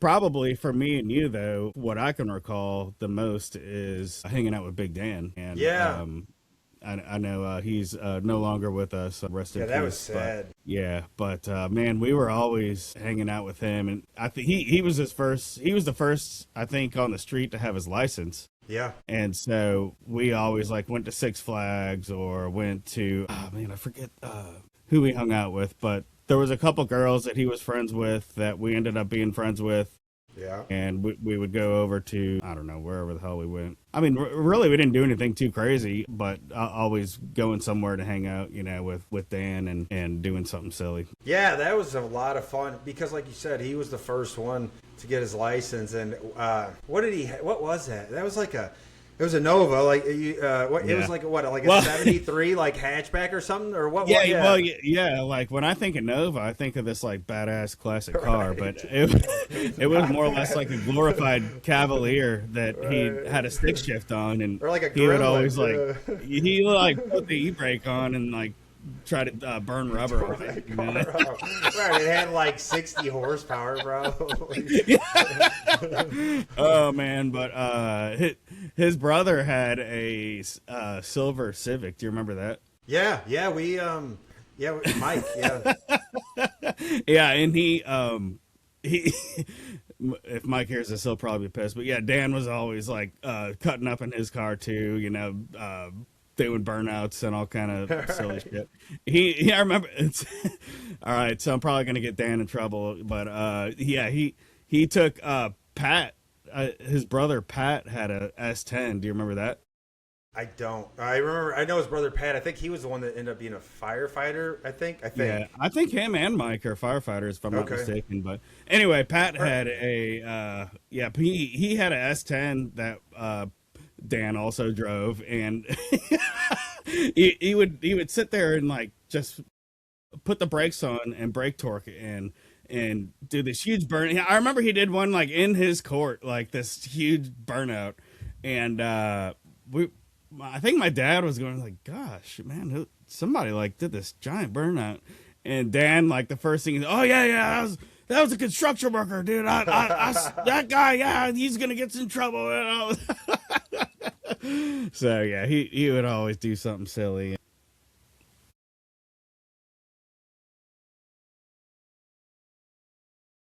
probably for me and you though, what I can recall the most is hanging out with Big Dan, and Yeah. I know he's no longer with us. Rest in Yeah, that was peace. But sad. yeah, but man, we were always hanging out with him, and I think he was his first. He was the first, I think, on the street to have his license. Yeah. And so we always like went to Six Flags or went to, oh man, I forget who we hung out with, but there was a couple girls that he was friends with that we ended up being friends with. Yeah. And we would go over to, I don't know, wherever the hell we went. I mean, really, we didn't do anything too crazy, but always going somewhere to hang out, with Dan and doing something silly. Yeah, that was a lot of fun because, like you said, he was the first one to get his license. And what was that? That was like it was a Nova, like what? It Yeah. was like like a Well, 73 like hatchback or something, or what? yeah, what yeah. well, yeah. Like when I think of Nova, I think of this like badass classic car, Right. but it was more or less like a glorified Cavalier that he Right. had a stick shift on, and Or like a he would Gremlin, always yeah. he would like put the e-brake on and like try to burn rubber on it. You know? Right, it had like 60 horsepower, probably. Oh man, but his brother had a silver Civic. Do you remember that? Yeah, Mike, yeah. Yeah, and he if Mike hears this, he'll probably be pissed. But yeah, Dan was always like cutting up in his car too. Doing burnouts and all kind of silly shit. I remember. All right, so I'm probably gonna get Dan in trouble, but yeah, he took Pat. His brother Pat had a S10. Do you remember that? I don't. I remember. I know his brother Pat. I think he was the one that ended up being a firefighter. I think. Yeah, I think him and Mike are firefighters, if I'm not Okay. mistaken. But anyway, Pat had a he had a S10 that Dan also drove, and he would sit there and like just put the brakes on and brake torque and do this huge burn. I remember he did one like in his court, like this huge burnout, and I think my dad was going like, "Gosh, man, somebody like did this giant burnout," and Dan like the first thing, "Oh yeah, that was a construction worker, dude. That guy, yeah, he's gonna get in trouble." So yeah, he would always do something silly.